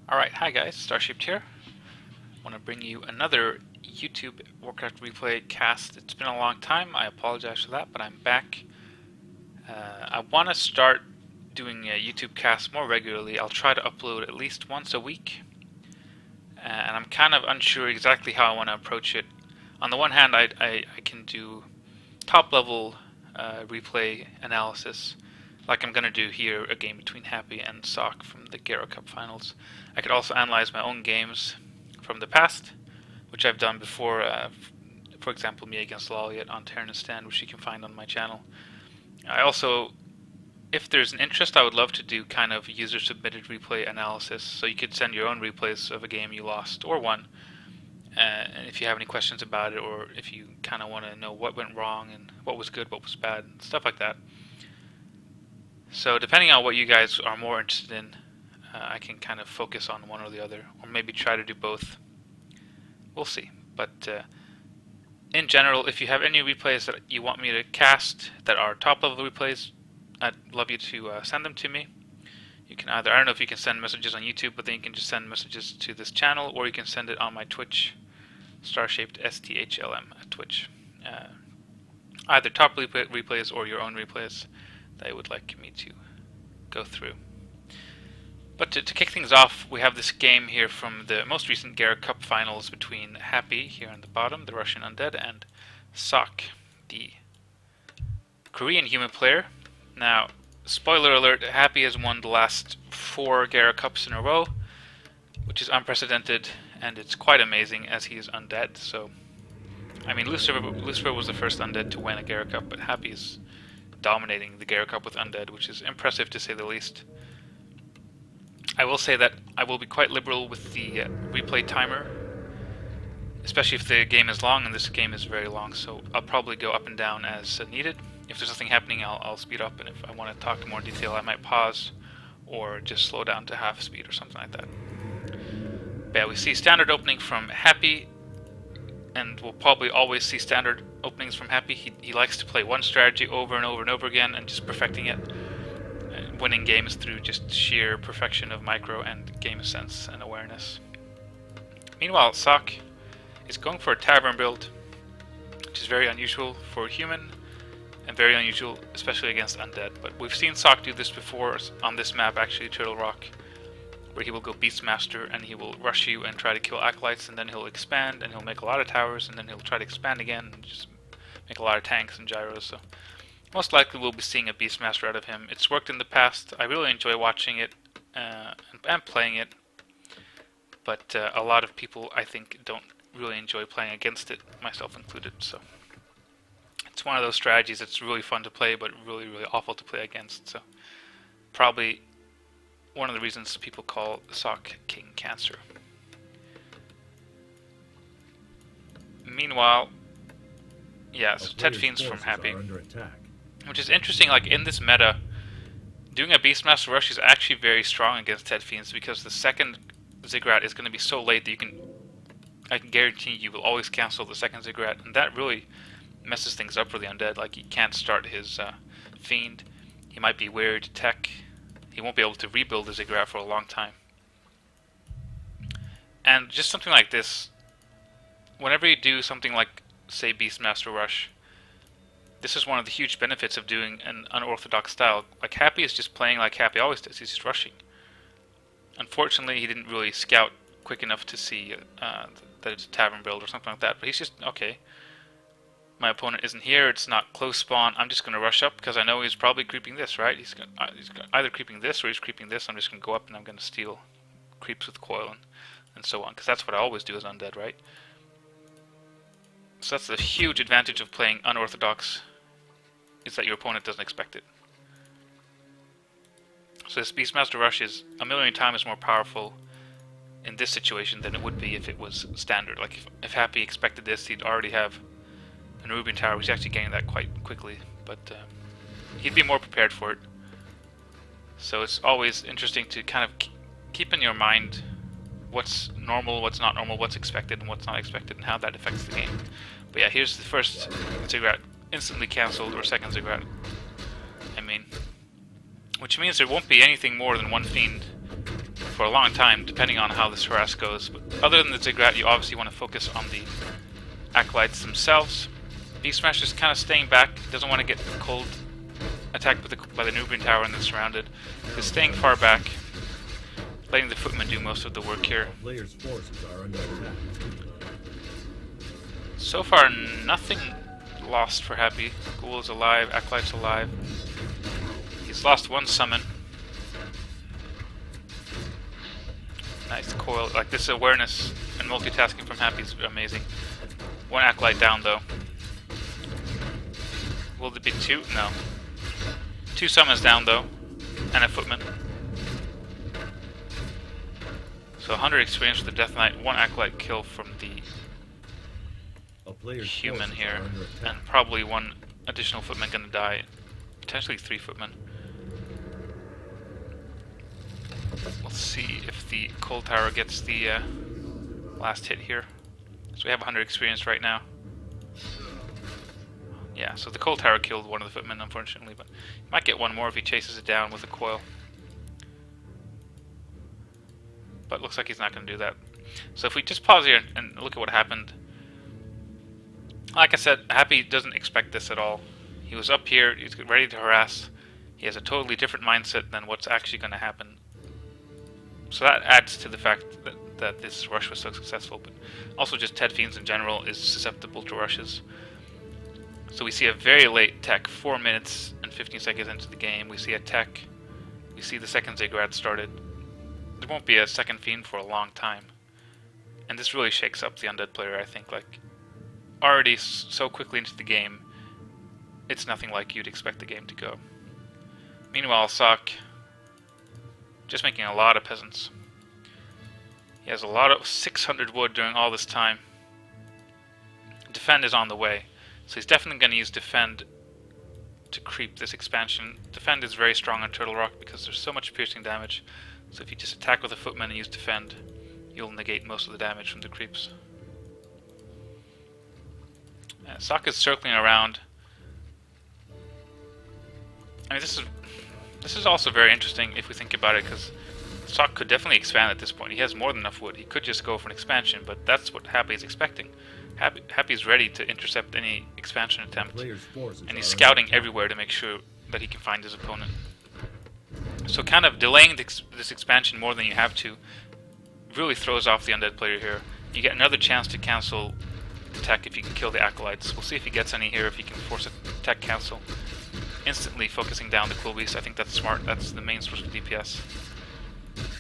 Alright, hi guys, Starshaped here. I want to bring you another YouTube Warcraft replay cast. It's been a long time, I apologize for that, but I'm back. I want to start doing YouTube casts more regularly. I'll try to upload at least once a week. And I'm kind of unsure exactly how I want to approach it. On the one hand, I can do top level replay analysis, like I'm going to do here, a game between Happy and Sock from the Gera Cup finals. I could also analyze my own games from the past, which I've done before, for example, me against Lolliot on Stand, which you can find on my channel. I also, if there's an interest, I would love to do kind of user-submitted replay analysis, so you could send your own replays of a game you lost or won, and if you have any questions about it, or if you kind of want to know what went wrong and what was good, what was bad, stuff like that. So depending on what you guys are more interested in, I can kind of focus on one or the other, or maybe try to do both. We'll see. But in general, if you have any replays that you want me to cast that are top level replays, I'd love you to send them to me. You can either, I don't know if you can send messages on YouTube, but then you can just send messages to this channel, or you can send it on my Twitch, Starshaped STHLM at Twitch. Either top replays or your own replays that you would like me to go through. But to kick things off, we have this game here from the most recent Gera Cup finals between Happy, here on the bottom, the Russian undead, and Sock, the Korean human player. Now, spoiler alert, Happy has won the last 4 Gera Cups in a row, which is unprecedented, and it's quite amazing as he is undead. So, I mean, Lucifer was the first undead to win a Gera Cup, but Happy is dominating the Gera Cup with undead, which is impressive to say the least. I will say that I will be quite liberal with the replay timer, especially if the game is long, and this game is very long, so I'll probably go up and down as needed. If there's nothing happening, I'll speed up, and if I want to talk in more detail, I might pause or just slow down to half speed or something like that. But yeah, we see standard opening from Happy, and we'll probably always see standard openings from Happy. He likes to play one strategy over and over and over again and just perfecting it. Winning games through just sheer perfection of micro and game sense and awareness. Meanwhile, Sock is going for a tavern build, which is very unusual for a human, and very unusual especially against undead. But we've seen Sock do this before on this map, actually, Turtle Rock, where he will go Beastmaster and he will rush you and try to kill acolytes, and then he'll expand and he'll make a lot of towers, and then he'll try to expand again and just make a lot of tanks and gyros. So most likely we'll be seeing a Beastmaster out of him. It's worked in the past. I really enjoy watching it and playing it, but a lot of people, I think, don't really enjoy playing against it, myself included. So it's one of those strategies that's really fun to play, but really, really awful to play against. So probably one of the reasons people call Sock King Cancer. Meanwhile, yeah, so Ted Fiend's from Happy, which is interesting. Like in this meta, doing a Beastmaster rush is actually very strong against Ted Fiends, because the second Ziggurat is going to be so late that I can guarantee you will always cancel the second Ziggurat, and that really messes things up for the undead. Like, he can't start his Fiend, he might be wary to tech, he won't be able to rebuild the Ziggurat for a long time. And just something like this, whenever you do something like, say, Beastmaster rush, this is one of the huge benefits of doing an unorthodox style. Like, Happy is just playing like Happy always does, he's just rushing. Unfortunately, he didn't really scout quick enough to see that it's a tavern build or something like that, but he's just, okay, my opponent isn't here, it's not close spawn, I'm just going to rush up because I know he's probably creeping this, right? He's either creeping this or he's creeping this. I'm just going to go up and I'm going to steal creeps with coil and so on, because that's what I always do as undead, right? So that's the huge advantage of playing unorthodox, is that your opponent doesn't expect it. So this Beastmaster rush is a million times more powerful in this situation than it would be if it was standard. Like if Happy expected this, he'd already have an Rubian Tower. He's actually getting that quite quickly, but he'd be more prepared for it. So it's always interesting to kind of keep in your mind what's normal, what's not normal, what's expected and what's not expected, and how that affects the game. But yeah, here's the first Ziggurat instantly cancelled, or second Ziggurat, I mean. Which means there won't be anything more than one Fiend for a long time, depending on how this harass goes. But other than the Ziggurat, you obviously want to focus on the Acolytes themselves. Beastmaster's kind of staying back, doesn't want to get cold attacked by the Nubian tower and then surrounded. He's staying far back, letting the footmen do most of the work here. Players' forces are under attack. So far, nothing lost for Happy. Ghoul is alive, Acolyte's alive. He's lost one summon. Nice coil. Like, this awareness and multitasking from Happy is amazing. One Acolyte down, though. Will there be two? No. Two summons down, though. And a footman. So 100 experience with the Death Knight. One Acolyte kill from the human here. And probably one additional footman gonna die. Potentially 3 footmen. We'll see if the Cold Tower gets the last hit here. So we have 100 experience right now. Yeah, so the Cold Tower killed one of the footmen, unfortunately, but he might get one more if he chases it down with a coil. But looks like he's not going to do that. So if we just pause here and look at what happened. Like I said, Happy doesn't expect this at all. He was up here, he's ready to harass. He has a totally different mindset than what's actually going to happen. So that adds to the fact that this rush was so successful, but also just Ted Fiends in general is susceptible to rushes. So we see a very late tech, 4 minutes and 15 seconds into the game. We see a tech, we see the second Ziggurat started. There won't be a second Fiend for a long time. And this really shakes up the Undead player, I think. Like, already so quickly into the game, it's nothing like you'd expect the game to go. Meanwhile, Sock, just making a lot of peasants. He has a lot of 600 wood during all this time. Defend is on the way, so he's definitely going to use Defend to creep this expansion. Defend is very strong on Turtle Rock because there's so much piercing damage. So if you just attack with a footman and use Defend, you'll negate most of the damage from the creeps. Sock is circling around. I mean, this is also very interesting if we think about it, because Sock could definitely expand at this point. He has more than enough wood. He could just go for an expansion, but that's what Happy is expecting. Happy's ready to intercept any expansion attempt, and he's scouting everywhere to make sure that he can find his opponent. So kind of delaying this expansion more than you have to really throws off the Undead player here. You get another chance to cancel the tech if you can kill the Acolytes. We'll see if he gets any here, if he can force a tech cancel. Instantly focusing down the Quill Beast. I think that's smart. That's the main source of DPS.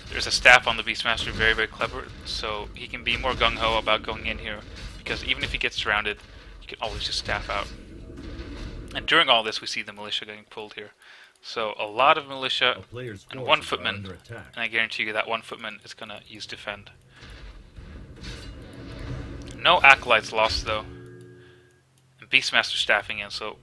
There's a staff on the Beastmaster, very, very clever, so he can be more gung-ho about going in here, because even if he gets surrounded, he can always just staff out. And during all this, we see the militia getting pulled here. So a lot of militia and one footman, and I guarantee you that one footman is going to use Defend. No Acolytes lost, though. And Beastmaster staffing in, so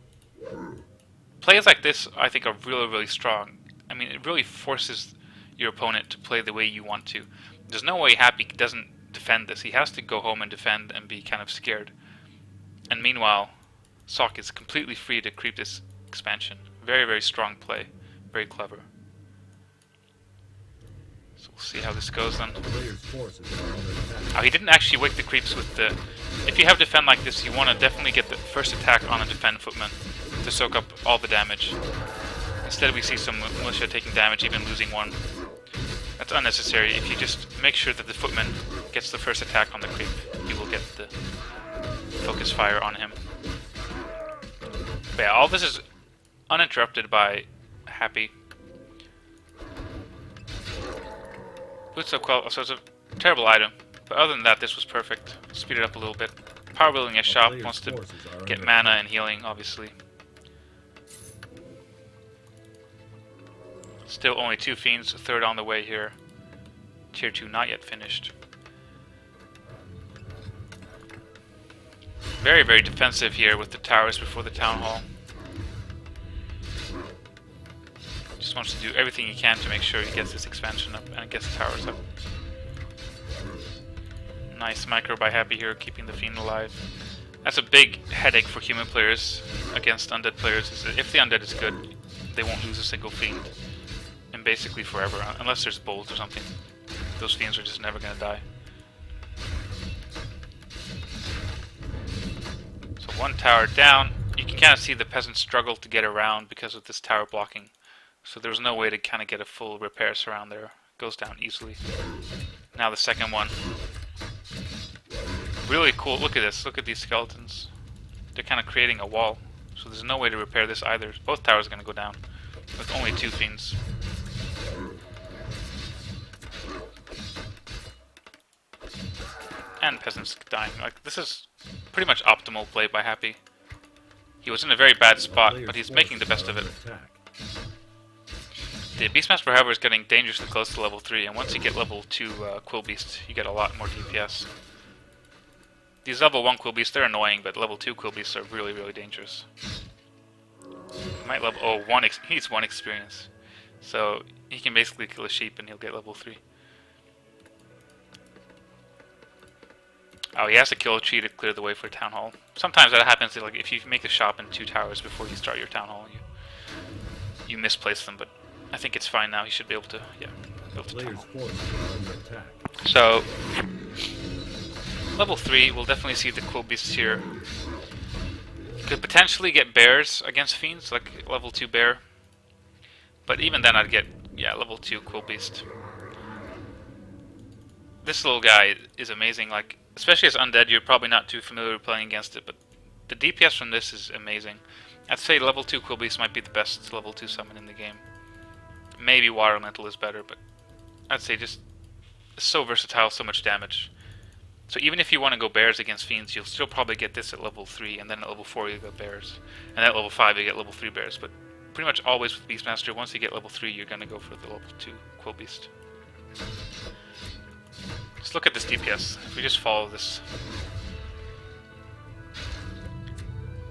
plays like this, I think, are really, really strong. I mean, it really forces your opponent to play the way you want to. There's no way Happy doesn't defend this. He has to go home and defend and be kind of scared. And meanwhile, Sock is completely free to creep this expansion. Very, very strong play. Very clever. So we'll see how this goes then. Oh, he didn't actually wake the creeps with the... If you have defend like this, you want to definitely get the first attack on a defend footman to soak up all the damage. Instead we see some militia taking damage, even losing one. That's unnecessary. If you just make sure that the footman gets the first attack on the creep, you will get the focus fire on him. But yeah, all this is uninterrupted by Happy. Boots of Quell, so it's a terrible item. But other than that, this was perfect. Speed it up a little bit. Power building a shop, wants to get mana and healing, obviously. Still only 2 Fiends, a third on the way here. Tier 2 not yet finished. Very, very defensive here with the towers before the Town Hall. Just wants to do everything he can to make sure he gets this expansion up and gets the towers up. Nice micro by Happy here, keeping the Fiend alive. That's a big headache for human players against undead players, is that if the undead is good, they won't lose a single Fiend. And basically forever, unless there's Bolt or something. those fiends are just never going to die. So one tower down. You can kind of see the peasants struggle to get around because of this tower blocking. So there's no way to kind of get a full repair surround there. It goes down easily. Now the second one. Really cool. Look at this. Look at these skeletons. They're kind of creating a wall. So there's no way to repair this either. Both towers are going to go down with only 2 fiends. And peasants dying. Like, this is pretty much optimal play by Happy. He was in a very bad spot, but he's making the best of it. The Beastmaster, however, is getting dangerously close to level 3, and once you get level 2 Quill Beast, you get a lot more DPS. These level 1 Quill Beasts, they're annoying, but level 2 Quill Beasts are really, really dangerous. He might level... oh, he needs 1 experience. So, he can basically kill a sheep and he'll get level 3. Oh, he has to kill a tree to clear the way for Town Hall. Sometimes that happens, like if you make a shop in 2 towers before you start your Town Hall, you misplace them, but I think it's fine now. He should be able to, yeah, build a Town Hall. So, level 3, we'll definitely see the Quill Beasts here. You could potentially get bears against fiends, like level 2 bear. But even then I'd get, yeah, level 2 Quill Beast. This little guy is amazing, like, especially as undead, you're probably not too familiar with playing against it, but the DPS from this is amazing. I'd say level 2 Quill Beast might be the best level 2 summon in the game. Maybe Water Elemental is better, but I'd say just so versatile, so much damage. So even if you want to go bears against fiends, you'll still probably get this at level 3, and then at level 4 you get bears. And at level 5 you get level 3 bears, but pretty much always with Beastmaster, once you get level 3 you're going to go for the level 2 Quill Beast. Just look at this DPS, if we just follow this.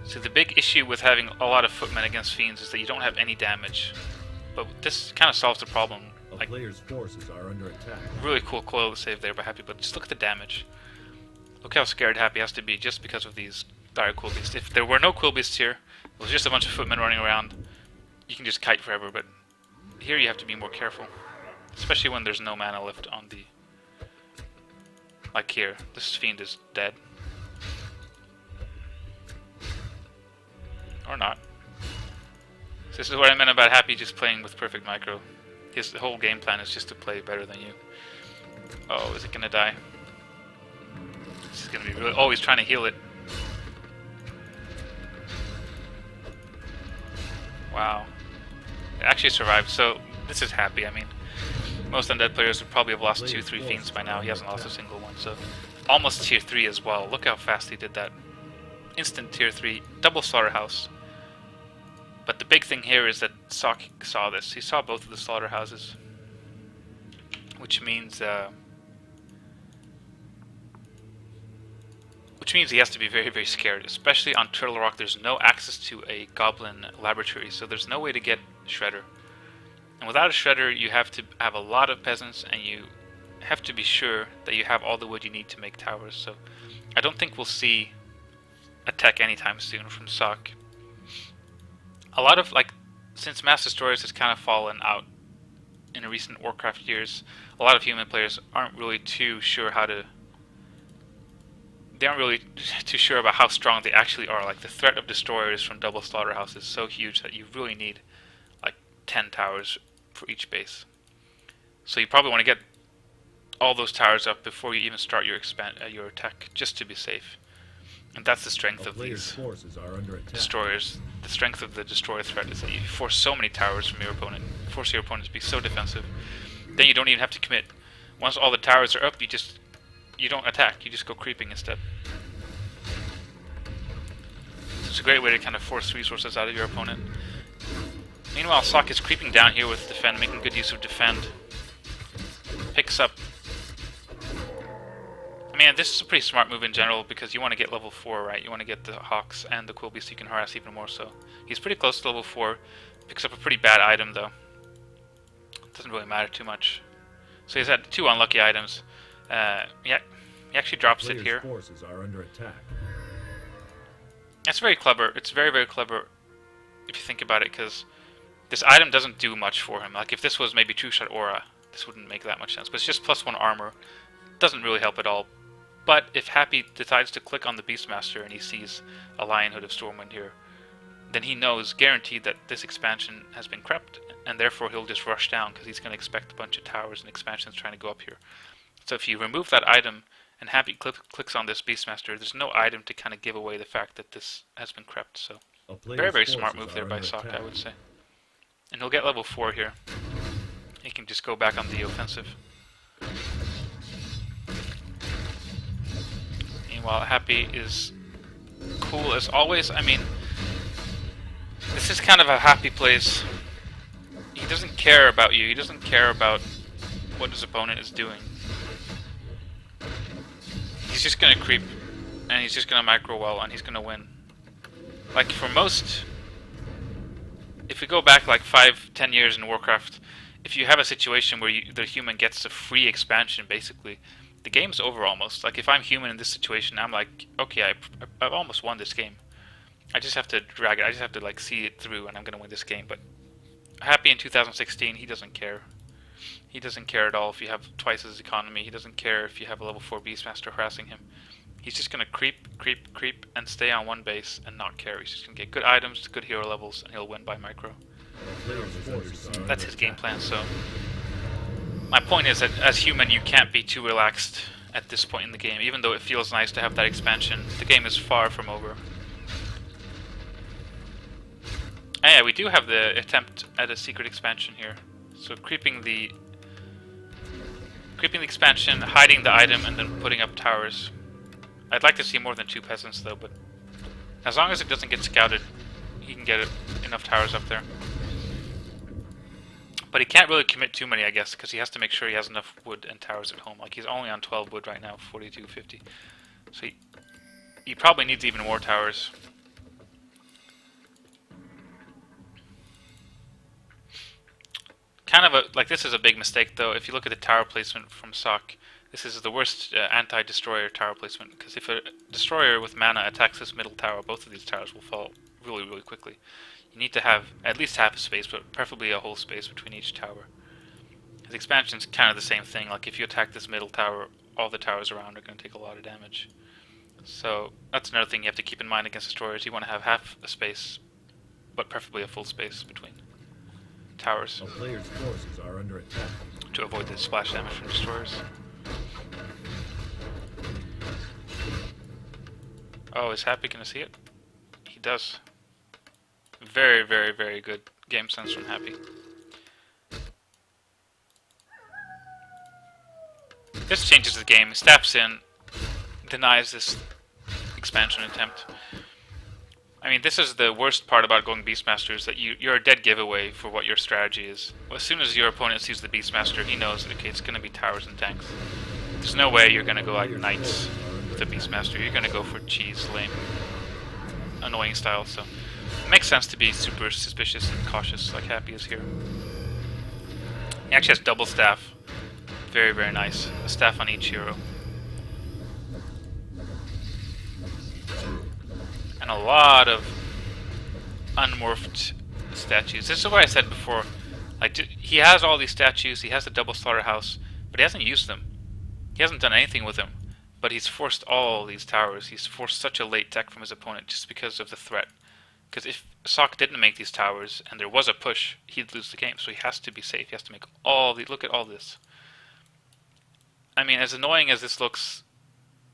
So the big issue with having a lot of footmen against fiends is that you don't have any damage. But this kind of solves the problem. Like, player's forces are under attack. Really cool coil save there by Happy, but just look at the damage. Look how scared Happy has to be just because of these dire Quill Beasts. If there were no Quill Beasts here, it was just a bunch of footmen running around, you can just kite forever, but here you have to be more careful. Especially when there's no mana left on the... like here, this fiend is dead. Or not. So this is what I meant about Happy just playing with perfect micro. His whole game plan is just to play better than you. Oh, is it gonna die? This is gonna be really... oh, he's trying to heal it. Wow. It actually survived, so this is Happy. I mean, most undead players would probably have lost 2-3 fiends by now. He hasn't lost a single one, so almost tier 3 as well. Look how fast he did that. Instant tier 3, double slaughterhouse. But the big thing here is that Sock saw this. He saw both of the slaughterhouses, which means he has to be very, very scared. Especially on Turtle Rock, there's no access to a goblin laboratory, so there's no way to get Shredder. And without a Shredder, you have to have a lot of peasants, and you have to be sure that you have all the wood you need to make towers. So I don't think we'll see a tech anytime soon from Sock. A lot of, like, since Mass Destroyers has kind of fallen out in recent Warcraft years, a lot of human players aren't really too sure how to... they aren't really too sure about how strong they actually are. Like, the threat of Destroyers from double slaughterhouse is so huge that you really need, like, 10 towers for each base. So you probably want to get all those towers up before you even start your your attack, just to be safe. And that's the strength of these destroyers. The strength of the destroyer threat is that you force so many towers from your opponent, force your opponent to be so defensive. Then you don't even have to commit. Once all the towers are up, you don't attack, you just go creeping instead. So it's a great way to kind of force resources out of your opponent. Meanwhile, Sock is creeping down here with defend, making good use of defend. Picks up... I mean, this is a pretty smart move in general because you want to get level 4, right? You want to get the Hawks and the Quill Beast so you can harass even more so. He's pretty close to level 4. Picks up a pretty bad item though. Doesn't really matter too much. So he's had 2 unlucky items. Yeah, he actually drops it here. Forces are under attack. That's very clever. It's very, very clever if you think about it, because this item doesn't do much for him. Like if this was maybe True Shot Aura, this wouldn't make that much sense. But it's just +1 armor. Doesn't really help at all. But if Happy decides to click on the Beastmaster and he sees a Lion Hood of Stormwind here, then he knows, guaranteed, that this expansion has been crept, and therefore he'll just rush down because he's going to expect a bunch of towers and expansions trying to go up here. So if you remove that item and Happy clicks on this Beastmaster, there's no item to kind of give away the fact that this has been crept. So very, very smart move there by Sock, I would say. And he'll get level 4 here. He can just go back on the offensive. Meanwhile, Happy is cool as always. I mean, this is kind of a Happy plays. He doesn't care about you. He doesn't care about what his opponent is doing. He's just going to creep, and he's just going to micro well, and he's going to win. Like, for most... If we go back like 5-10 years in Warcraft, if you have a situation where the human gets a free expansion, basically, the game's over almost. Like, if I'm human in this situation, I'm like, okay, I've almost won this game. I just have to drag it. I just have to like see it through, and I'm going to win this game. But Happy in 2016, he doesn't care. He doesn't care at all if you have twice his economy. He doesn't care if you have a level 4 Beastmaster harassing him. He's just going to creep, creep, creep, and stay on one base and not care. He's just going to get good items, good hero levels, and he'll win by micro. That's his game plan, so... My point is that as human, you can't be too relaxed at this point in the game. Even though it feels nice to have that expansion, the game is far from over. And yeah, we do have the attempt at a secret expansion here. So creeping the expansion, hiding the item, and then putting up towers. I'd like to see more than 2 peasants though, but as long as it doesn't get scouted, he can get enough towers up there. But he can't really commit too many, I guess, because he has to make sure he has enough wood and towers at home. Like, he's only on 12 wood right now, 42, 50. So he probably needs even more towers. Kind of a, like, this is a big mistake though. If you look at the tower placement from Sock, this is the worst anti-destroyer tower placement, because if a destroyer with mana attacks this middle tower, both of these towers will fall really, really quickly. You need to have at least half a space, but preferably a whole space between each tower. His expansion's kind of the same thing. Like, if you attack this middle tower, all the towers around are going to take a lot of damage. So that's another thing you have to keep in mind against destroyers. You want to have half a space, but preferably a full space between towers. A player's forces are under attack. To avoid the splash damage from destroyers. Oh, is Happy going to see it? He does. Very, very, very good game sense from Happy. This changes the game. Steps in, denies this expansion attempt. I mean, this is the worst part about going Beastmaster, is that you're a dead giveaway for what your strategy is. Well, as soon as your opponent sees the Beastmaster, he knows that, okay, it's going to be towers and tanks. There's no way you're going to go like knights with the Beastmaster. You're going to go for cheese, lame, annoying style. So it makes sense to be super suspicious and cautious, like Happy is here. He actually has double staff. Very, very nice. A staff on each hero. And a lot of unmorphed statues. This is what I said before. Like, he has all these statues, he has the double slaughterhouse, but he hasn't used them. He hasn't done anything with them. But he's forced all these towers. He's forced such a late tech from his opponent just because of the threat. Because if Sock didn't make these towers and there was a push, he'd lose the game. So he has to be safe. He has to make all the... Look at all this. I mean, as annoying as this looks,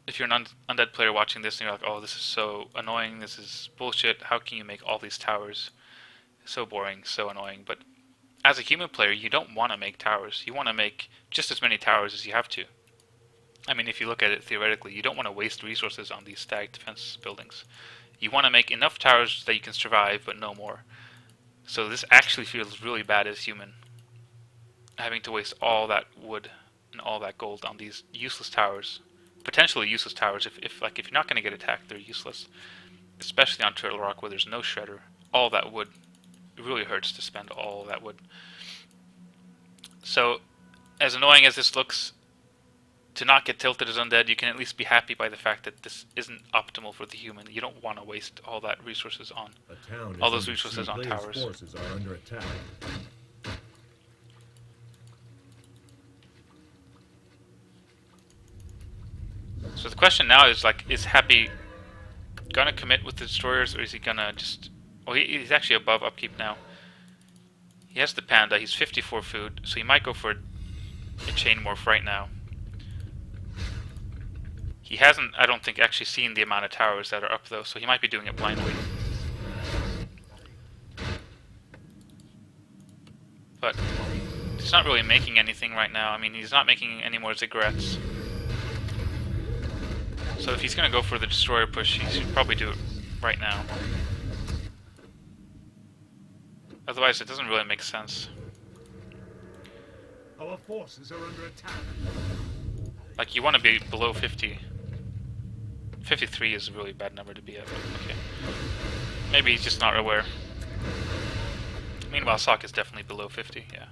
if you're an undead player watching this and you're like, oh, this is so annoying, this is bullshit, how can you make all these towers? So boring, so annoying. But as a human player, you don't want to make towers. You want to make just as many towers as you have to. I mean, if you look at it theoretically, you don't want to waste resources on these stacked defense buildings. You want to make enough towers that you can survive, but no more. So this actually feels really bad as human, having to waste all that wood and all that gold on these useless towers. Potentially useless towers. If you're not going to get attacked, they're useless. Especially on Turtle Rock where there's no shredder. All that wood. It really hurts to spend all that wood. So, as annoying as this looks, to not get tilted as undead, you can at least be happy by the fact that this isn't optimal for the human. You don't want to waste all that resources on all those resources on towers. Forces are under attack. So the question now is like, is Happy gonna commit with the destroyers, or is he gonna just... Oh, he's actually above upkeep now. He has the panda, he's 54 food, so he might go for a chain morph right now. He hasn't, I don't think, actually seen the amount of towers that are up though, so he might be doing it blindly. But he's not really making anything right now. I mean, he's not making any more ziggurats. So if he's going to go for the destroyer push, he should probably do it right now. Otherwise, it doesn't really make sense. Our forces are under attack. Like, you want to be below 50. 53 is a really bad number to be at, but okay. Maybe he's just not aware. Meanwhile, Sock is definitely below 50, yeah.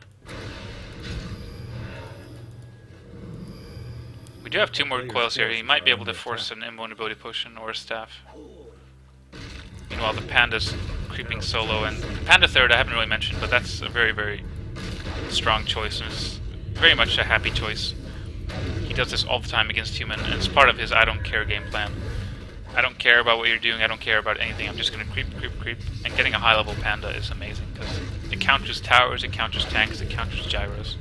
We do have 2 more coils here. He might be able to force an invulnerability potion or a staff. Meanwhile, the panda's creeping solo, and the panda third I haven't really mentioned, but that's a very, very strong choice, and it's very much a Happy choice. He does this all the time against human, and it's part of his I don't care game plan. I don't care about what you're doing, I don't care about anything, I'm just gonna creep, creep, creep. And getting a high level panda is amazing, because it counters towers, it counters tanks, it counters gyros.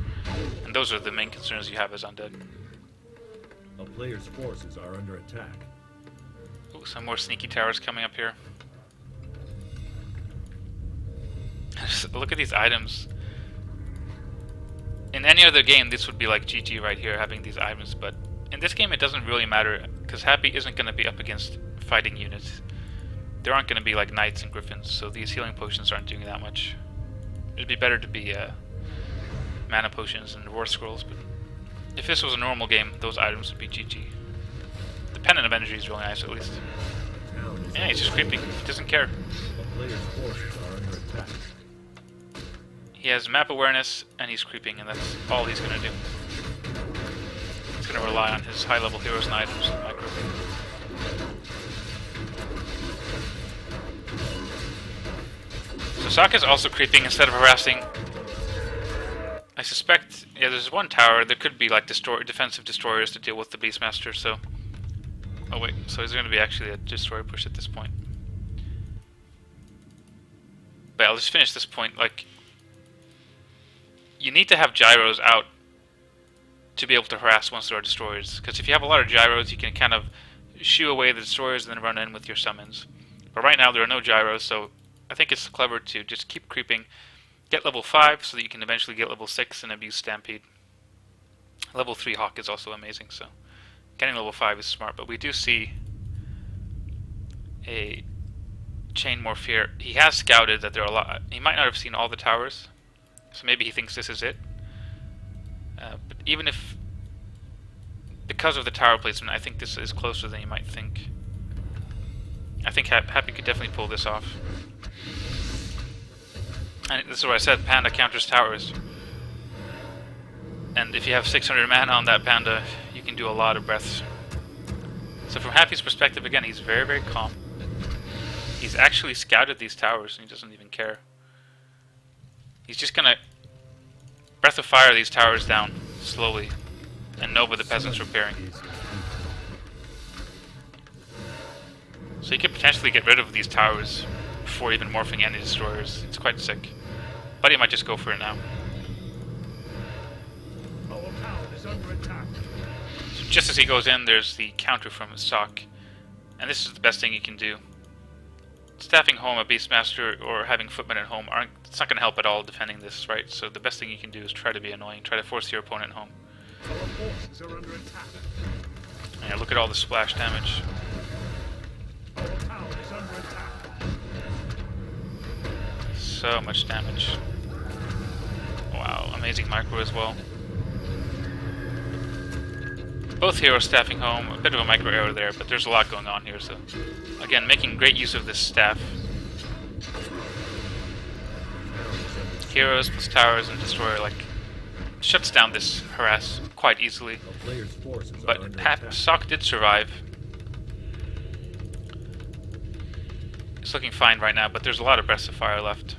And those are the main concerns you have as undead. A player's forces are under attack. Ooh, some more sneaky towers coming up here. Just look at these items. In any other game, this would be like GG right here, having these items, but in this game it doesn't really matter, because Happy isn't going to be up against fighting units. There aren't going to be like knights and griffins, so these healing potions aren't doing that much. It'd be better to be mana potions and war scrolls, but if this was a normal game, those items would be GG. The Pendant of Energy is really nice, at least. Yeah, he's just creeping. He doesn't care. A player's forces are under attack. He has map awareness, and he's creeping, and that's all he's going to do. He's going to rely on his high-level heroes and items and micro. So Sokka's also creeping instead of harassing. I suspect, yeah, there's one tower. There could be like defensive destroyers to deal with the Beastmaster, so... Oh wait, so is there going to be actually a destroyer push at this point? But I'll just finish this point, like... You need to have gyros out to be able to harass once there are destroyers, because if you have a lot of gyros, you can kind of shoo away the destroyers and then run in with your summons. But right now there are no gyros, so I think it's clever to just keep creeping, get level 5 so that you can eventually get level 6 and abuse Stampede. Level 3 Hawk is also amazing, so getting level 5 is smart, but we do see a chain morph here. He has scouted that there are a lot. He might not have seen all the towers, so maybe he thinks this is it. But even if, because of the tower placement, I think this is closer than you might think. I think Happy could definitely pull this off. And this is what I said, Panda counters towers. And if you have 600 mana on that Panda, you can do a lot of breaths. So from Happy's perspective, again, he's very, very calm. He's actually scouted these towers, and he doesn't even care. He's just gonna Breath of Fire these towers down, slowly, and Nova the peasants repairing. So he could potentially get rid of these towers before even morphing any destroyers. It's quite sick. But he might just go for it now. Our town is under attack. So just as he goes in, there's the counter from his sock. And this is the best thing he can do. Staffing home a Beastmaster or having footmen at home it's not going to help at all defending this, right? So the best thing you can do is try to be annoying, try to force your opponent home. Our forces are under attack. Yeah, look at all the splash damage. Our town is under attack. So much damage. Wow, amazing micro as well. Both heroes staffing home, a bit of a micro error there, but there's a lot going on here, so... Again, making great use of this staff. Heroes plus towers and destroyer, like, shuts down this harass quite easily. But Sock did survive. It's looking fine right now, but there's a lot of Breaths of Fire left.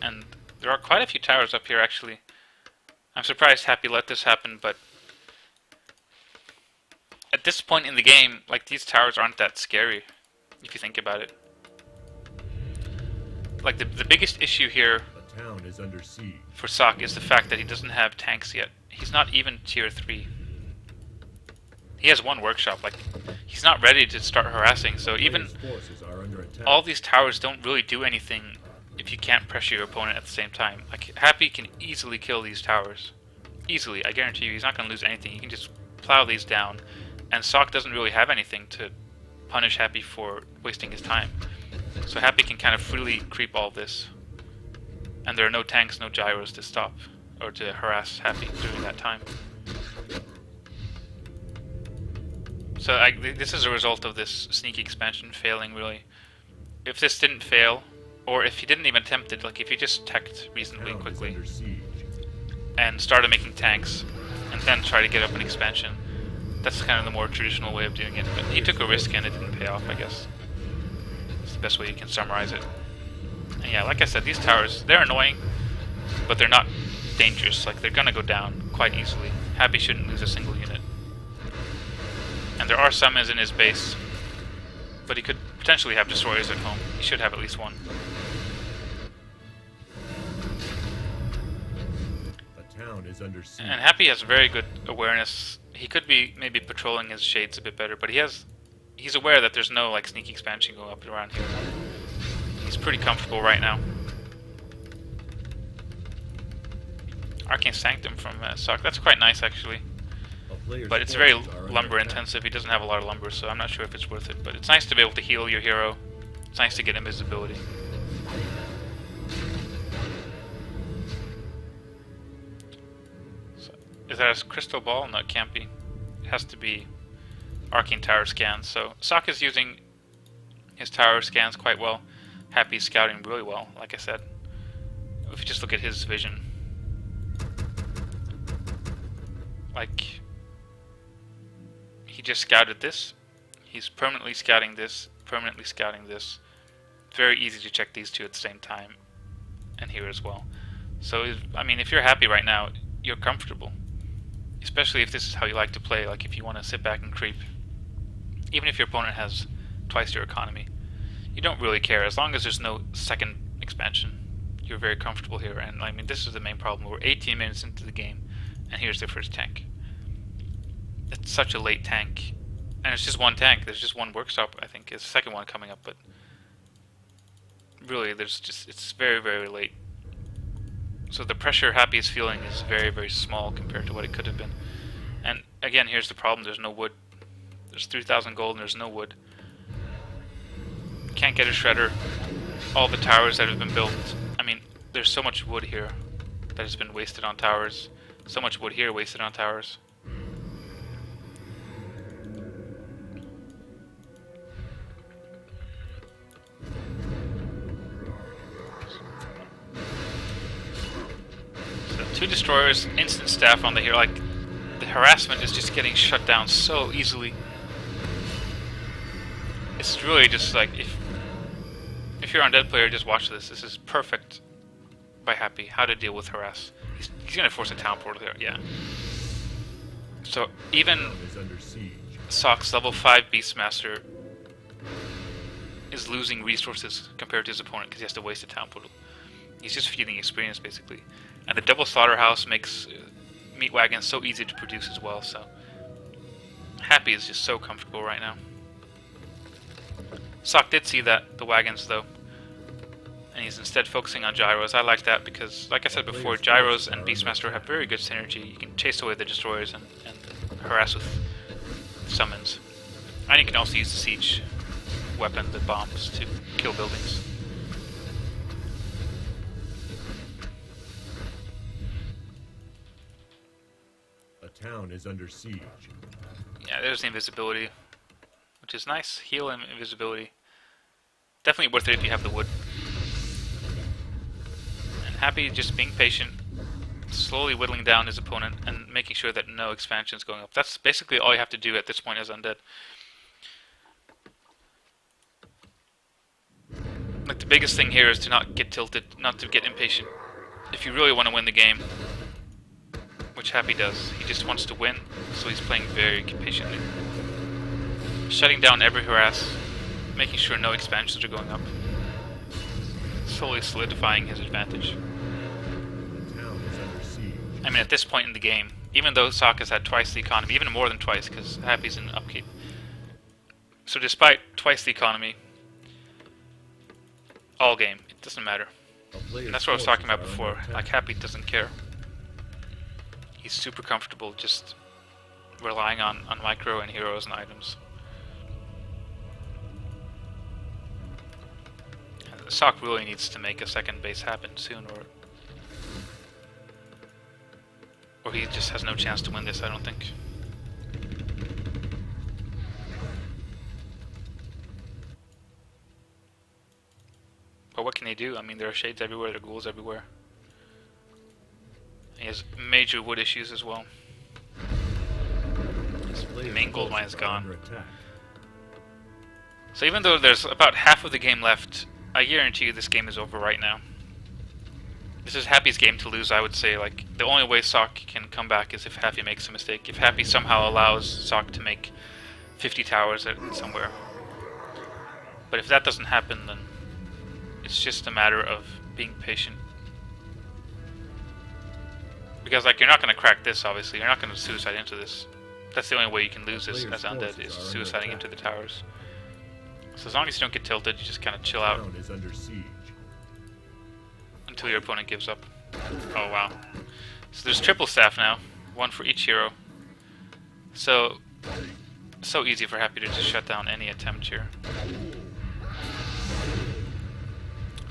And there are quite a few towers up here, actually. I'm surprised Happy let this happen, but... at this point in the game, like, these towers aren't that scary, if you think about it. Like, the biggest issue here The town is under siege. for Sok is the fact that he doesn't have tanks yet. He's not even tier 3. He has one workshop, like, he's not ready to start harassing, so even Players' forces are under attack. all these towers don't really do anything if you can't pressure your opponent at the same time. Like, Happy can easily kill these towers. Easily, I guarantee you, he's not going to lose anything. He can just plow these down, and Sok doesn't really have anything to punish Happy for wasting his time. So Happy can kind of freely creep all this, and there are no tanks, no gyros to stop, or to harass Happy during that time. So this is a result of this sneaky expansion failing, really. If this didn't fail, or if he didn't even attempt it, like if he just teched reasonably Town is quickly under siege. and started making tanks, and then try to get up an expansion, that's kind of the more traditional way of doing it. But he took a risk and it didn't pay off, I guess. It's the best way you can summarize it. And yeah, like I said, these towers, they're annoying, but they're not dangerous. Like, they're gonna go down quite easily. Happy shouldn't lose a single unit. And there are summons in his base, but he could potentially have destroyers at home. He should have at least one. The town is under siege. And Happy has very good awareness. He could be maybe patrolling his shades a bit better, but he's aware that there's no like sneaky expansion going up around here. He's pretty comfortable right now. Arcane Sanctum from Sok. That's quite nice, actually. But it's very lumber intensive. He doesn't have a lot of lumber, so I'm not sure if it's worth it. But it's nice to be able to heal your hero. It's nice to get invisibility. So, is that a crystal ball? No, it can't be. It has to be Arcane Tower scans. So Sok is using his tower scans quite well. Happy's scouting really well, like I said. If you just look at his vision. Like, he just scouted this. He's permanently scouting this, permanently scouting this. It's very easy to check these two at the same time, and here as well. So, I mean, if you're Happy right now, you're comfortable. Especially if this is how you like to play, like if you want to sit back and creep. Even if your opponent has twice your economy. You don't really care, as long as there's no second expansion. You're very comfortable here, and I mean, this is the main problem. We're 18 minutes into the game, and here's their first tank. It's such a late tank. And it's just one tank. There's just one workshop, I think. It's the second one coming up, but really, it's very, very late. So the pressure Happy is feeling is very, very small compared to what it could have been. And again, here's the problem. There's no wood. There's 3,000 gold and there's no wood. Can't get a shredder. All the towers that have been built. I mean, there's so much wood here that has been wasted on towers. So much wood here wasted on towers. So 2 destroyers, instant staff on the hero. Like, the harassment is just getting shut down so easily. It's really just like, if you're an undead player, just watch this. This is perfect by Happy. How to deal with harass. He's gonna force a town portal here, yeah. So even Sok's level 5 Beastmaster is losing resources compared to his opponent because he has to waste a town portal. He's just feeding experience, basically. And the double slaughterhouse makes meat wagons so easy to produce as well, so Happy is just so comfortable right now. Sok did see that, the wagons though, and he's instead focusing on gyros. I like that because, like I said before, gyros and Beastmaster have very good synergy. You can chase away the destroyers and harass with summons. And you can also use the siege weapon, the bombs, to kill buildings. A town is under siege. Yeah, there's the invisibility, which is nice. Heal and invisibility. Definitely worth it if you have the wood. And Happy just being patient, slowly whittling down his opponent and making sure that no expansion is going up. That's basically all you have to do at this point as undead. Like, the biggest thing here is to not get tilted, not to get impatient. If you really want to win the game, which Happy does, he just wants to win, so he's playing very patiently. shutting down every harass, making sure no expansions are going up, slowly solidifying his advantage. The town is under siege. I mean, at this point in the game, even though Sock has had twice the economy, even more than twice, because Happy's in upkeep. So despite twice the economy, all game, it doesn't matter. And that's what I was talking about before. Like, Happy doesn't care. He's super comfortable just relying on micro and heroes and items. And Sock really needs to make a second base happen soon, or he just has no chance to win this, I don't think. But what can he do? I mean, there are shades everywhere, there are ghouls everywhere. He has major wood issues as well. His main gold mine is gone. So even though there's about half of the game left, I guarantee you this game is over right now. This is Happy's game to lose, I would say. Like, the only way Sock can come back is if Happy makes a mistake. If Happy somehow allows Sock to make 50 towers somewhere. But if that doesn't happen, then it's just a matter of being patient. Because, like, you're not going to crack this, obviously. You're not going to suicide into this. That's the only way you can lose this as undead, is suiciding into the towers. So as long as you don't get tilted, you just kind of chill out until your opponent gives up. Oh, wow. So there's triple staff now. One for each hero. So easy for Happy to just shut down any attempt here.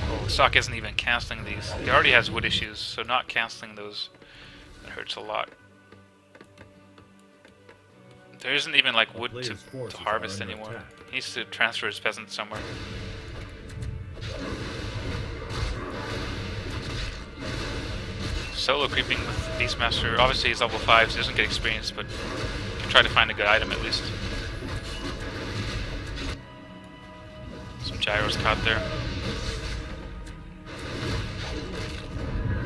Oh, Sock isn't even cancelling these. He already has wood issues, so not cancelling those, that hurts a lot. There isn't even like wood to harvest anymore. He needs to transfer his peasants somewhere. Solo creeping with Beastmaster. Obviously he's level 5, so he doesn't get experience, but he can try to find a good item at least. Some gyros caught there.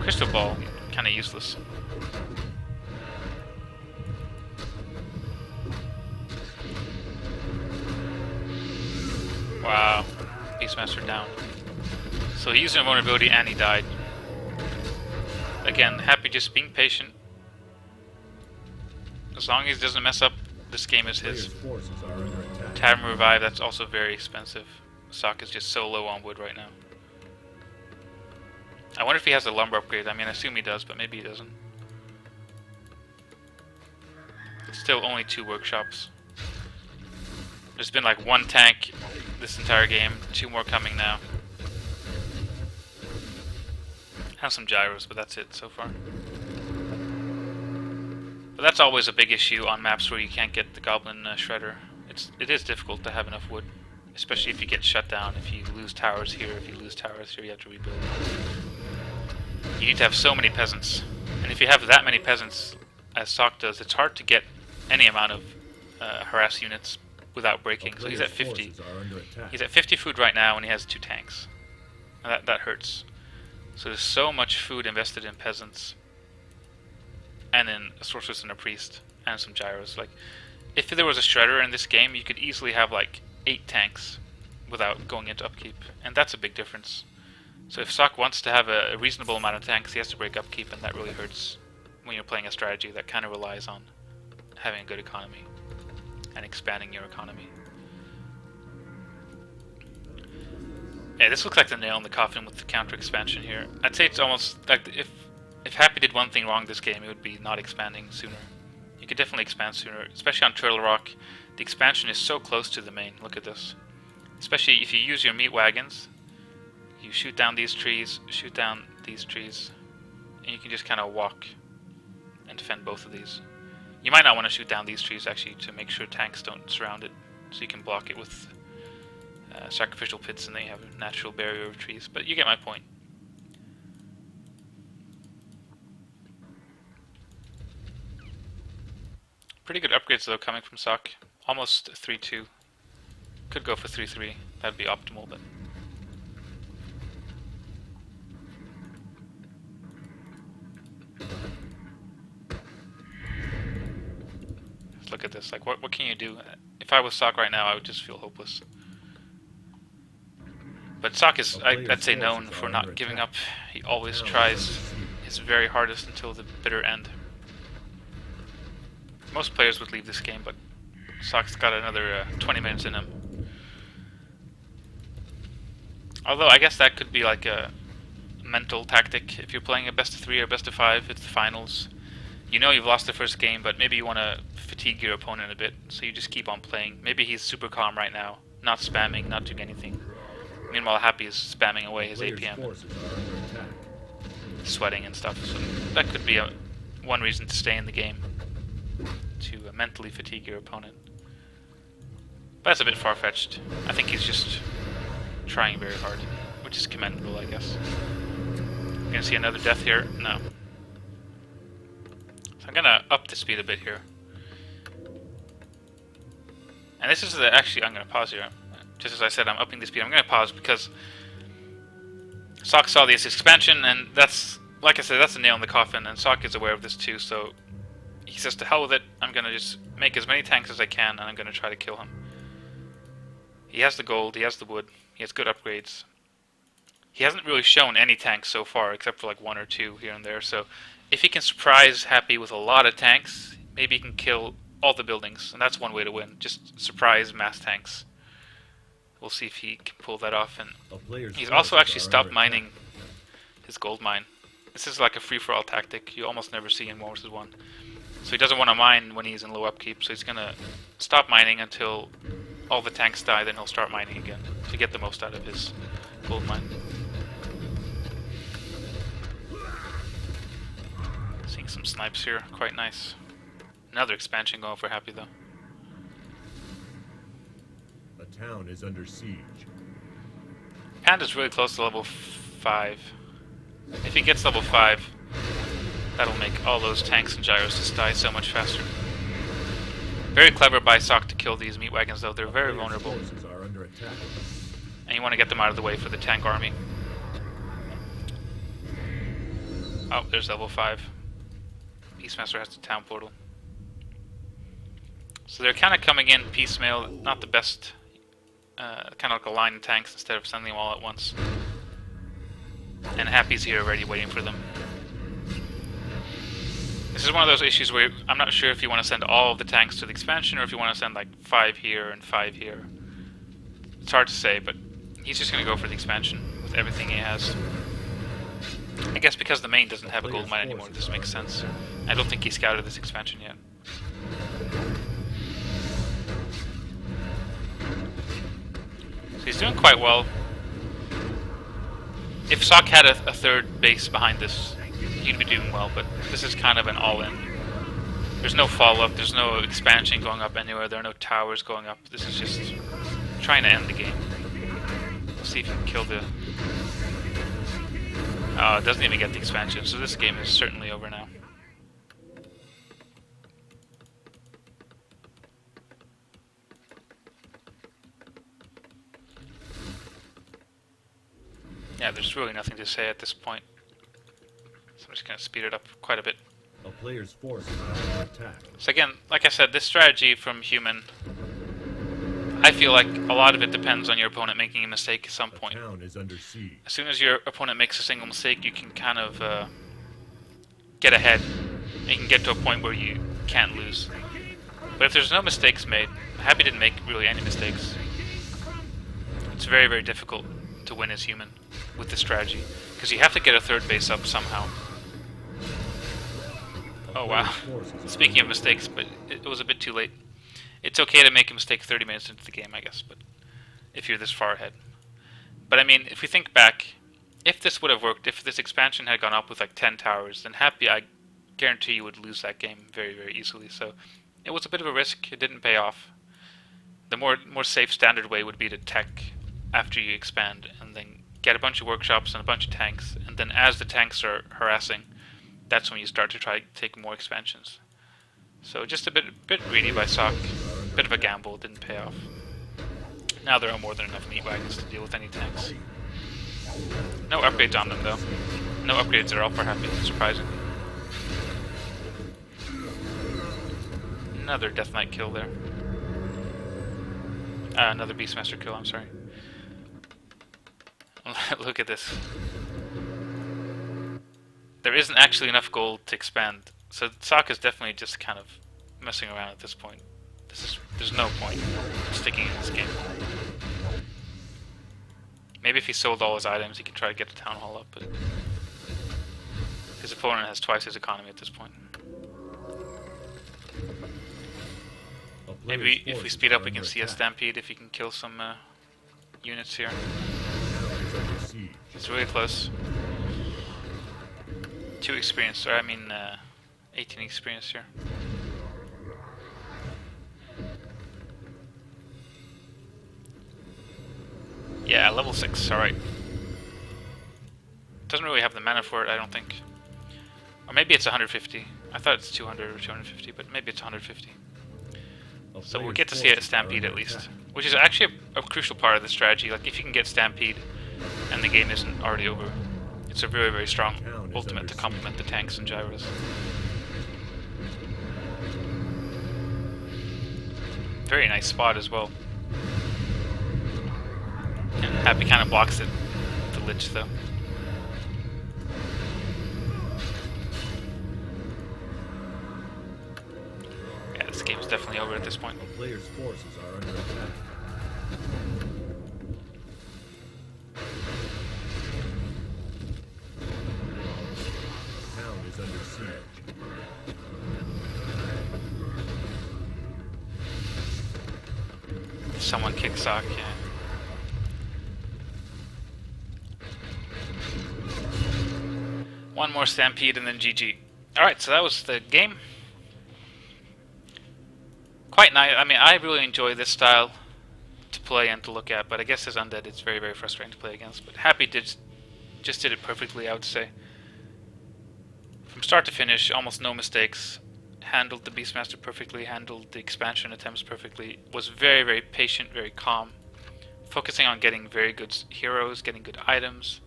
Crystal ball, kind of useless. Wow, Beastmaster down. So he used invulnerability and he died. Again, Happy just being patient. As long as he doesn't mess up, this game is his. Tavern Revive, that's also very expensive. Sock is just so low on wood right now. I wonder if he has a lumber upgrade. I mean, I assume he does, but maybe he doesn't. Still only 2 workshops. There's been like 1 tank this entire game, 2 more coming now. Have some gyros, but that's it so far. But that's always a big issue on maps where you can't get the goblin shredder. It is difficult to have enough wood, especially if you get shut down. If you lose towers here, you have to rebuild. You need to have so many peasants, and if you have that many peasants, as Sock does, it's hard to get any amount of harass units without breaking. So he's at 50. He's at 50 food right now, and he has 2 tanks. And that hurts. So there's so much food invested in peasants, and in a sorceress and a priest, and some gyros. Like, if there was a shredder in this game, you could easily have like 8 tanks without going into upkeep, and that's a big difference. So if Sock wants to have a reasonable amount of tanks, he has to break upkeep, and that really hurts when you're playing a strategy that kind of relies on having a good economy and expanding your economy. Yeah, this looks like the nail in the coffin with the counter expansion here. I'd say it's almost like if Happy did one thing wrong this game, it would be not expanding sooner. You could definitely expand sooner, especially on Turtle Rock. The expansion is so close to the main. Look at this. Especially if you use your meat wagons, you shoot down these trees, and you can just kind of walk and defend both of these. You might not want to shoot down these trees actually to make sure tanks don't surround it, so you can block it with sacrificial pits, and then you have a natural barrier of trees. But you get my point. Pretty good upgrades though coming from Sock. Almost 3-2. Could go for 3-3. That'd be optimal, but look at this. Like, what can you do? If I was Sock right now, I would just feel hopeless. But Sock is, I'd say, known for not giving up. He always tries his very hardest until the bitter end. Most players would leave this game, but Sock's got another 20 minutes in him. Although I guess that could be like a mental tactic. If you're playing a best of 3 or best of 5, it's the finals. You know you've lost the first game, but maybe you want to fatigue your opponent a bit, so you just keep on playing. Maybe he's super calm right now, not spamming, not doing anything. Meanwhile, Happy is spamming away his APM, sweating and stuff. So that could be one reason to stay in the game, to mentally fatigue your opponent. But that's a bit far-fetched. I think he's just trying very hard, which is commendable, I guess. We're gonna see another death here? No. So I'm gonna up the speed a bit here. And this is actually, I'm gonna pause here. Just as I said, I'm upping the speed. I'm gonna pause because Sock saw this expansion, and that's, like I said, that's a nail in the coffin, and Sock is aware of this too, so he says to hell with it. I'm gonna just make as many tanks as I can, and I'm gonna try to kill him. He has the gold, he has the wood, he has good upgrades. He hasn't really shown any tanks so far, except for like 1 or 2 here and there, so if he can surprise Happy with a lot of tanks, maybe he can kill all the buildings, and that's one way to win. Just surprise mass tanks. We'll see if he can pull that off. And he's also actually stopped mining his gold mine. This is like a free-for-all tactic you almost never see in 1 vs 1. So he doesn't want to mine when he's in low upkeep, so he's going to stop mining until all the tanks die, then he'll start mining again to get the most out of his gold mine. Seeing some snipes here, quite nice. Another expansion going for Happy though. The town is under siege. Panda's really close to level 5. If he gets level 5, that'll make all those tanks and gyros just die so much faster. Very clever by Sock to kill these meat wagons though, they're very vulnerable. Are under attack. And you want to get them out of the way for the tank army. Oh, there's level 5. Beastmaster has the town portal. So they're kind of coming in piecemeal, not the best, kind of like a line of tanks instead of sending them all at once. And Happy's here already waiting for them. This is one of those issues where I'm not sure if you want to send all of the tanks to the expansion or if you want to send like 5 here and 5 here. It's hard to say, but he's just going to go for the expansion with everything he has. I guess because the main doesn't have a gold mine anymore, this makes sense. I don't think he scouted this expansion yet. So he's doing quite well. If Sock had a 3rd base behind this, he'd be doing well, but this is kind of an all-in. There's no follow-up, there's no expansion going up anywhere, there are no towers going up. This is just trying to end the game. We'll see if he can kill the... it doesn't even get the expansion, so this game is certainly over now. Yeah, there's really nothing to say at this point. So I'm just going to speed it up quite a bit. A player's force is under attack. So again, like I said, this strategy from Human, I feel like a lot of it depends on your opponent making a mistake at some point. The town is under siege. As soon as your opponent makes a single mistake, you can kind of get ahead. And you can get to a point where you can't lose. But if there's no mistakes made, Happy didn't make really any mistakes. It's very, very difficult to win as Human with this strategy, because you have to get a 3rd base up somehow. Oh wow. Speaking of mistakes, but it was a bit too late. It's okay to make a mistake 30 minutes into the game, I guess, but if you're this far ahead. But I mean, if we think back, if this would have worked, if this expansion had gone up with like 10 towers, then Happy, I guarantee you would lose that game very, very easily. So it was a bit of a risk, it didn't pay off. The more safe standard way would be to tech after you expand, and then get a bunch of workshops and a bunch of tanks, and then as the tanks are harassing, that's when you start to try to take more expansions. So just a bit greedy by Sock, bit of a gamble, didn't pay off. Now there are more than enough meat wagons to deal with any tanks. No upgrades on them though. No upgrades at all for Happy, surprisingly. Another Death Knight kill there. Another Beastmaster kill, I'm sorry. Look at this. There isn't actually enough gold to expand, so Sokka's definitely just kind of messing around at this point. There's no point sticking in this game. Maybe if he sold all his items, he could try to get the town hall up, but his opponent has twice his economy at this point. Maybe if we speed up, we can see a stampede if he can kill some units here. It's really close. 2 experience, or I mean 18 experience here. Yeah, level 6, alright. Doesn't really have the mana for it, I don't think. Or maybe it's 150. I thought it's 200 or 250, but maybe it's 150. So we'll get to see a Stampede at least. Which is actually a crucial part of the strategy. Like, if you can get Stampede and the game isn't already over, it's a very, very strong ultimate to complement the tanks and gyros. Very nice spot as well. And Happy kind of blocks it, the Lich though. Yeah, this game is definitely over at this point. A player's forces are under attack. The town is under siege. Someone kicked Sock, yeah. One more Stampede and then GG. Alright, so that was the game. Quite nice. I mean, I really enjoy this style to play and to look at, but I guess as Undead it's very, very frustrating to play against. But Happy just did it perfectly, I would say. From start to finish, almost no mistakes. Handled the Beastmaster perfectly, handled the expansion attempts perfectly. Was very, very patient, very calm. Focusing on getting very good heroes, getting good items.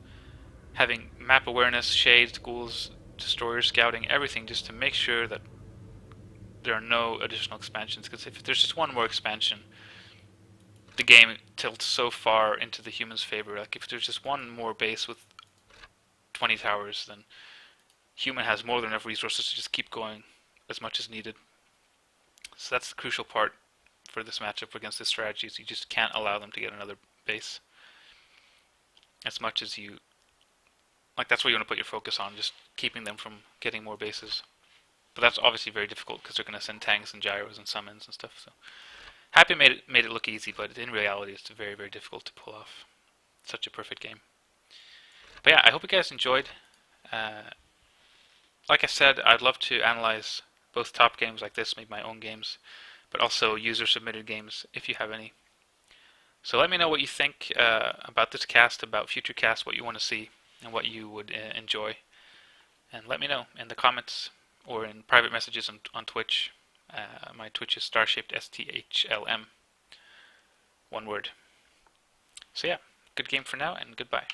Having map awareness, shades, ghouls, destroyers, scouting, everything just to make sure that there are no additional expansions. Because if there's just one more expansion, the game tilts so far into the human's favor. Like if there's just one more base with 20 towers, then human has more than enough resources to just keep going as much as needed. So that's the crucial part for this matchup against this strategy, is you just can't allow them to get another base. As much as you... Like, that's what you want to put your focus on, just keeping them from getting more bases. But that's obviously very difficult, because they're going to send tanks and gyros and summons and stuff. So Happy made it look easy, but in reality it's very, very difficult to pull off such a perfect game. But yeah, I hope you guys enjoyed. Like I said, I'd love to analyze both top games like this, make my own games, but also user-submitted games, if you have any. So let me know what you think about this cast, about future casts, what you want to see, and what you would enjoy. And let me know in the comments or in private messages on Twitch. My Twitch is Starshaped, STHLM. One word. So yeah, good game for now, and goodbye.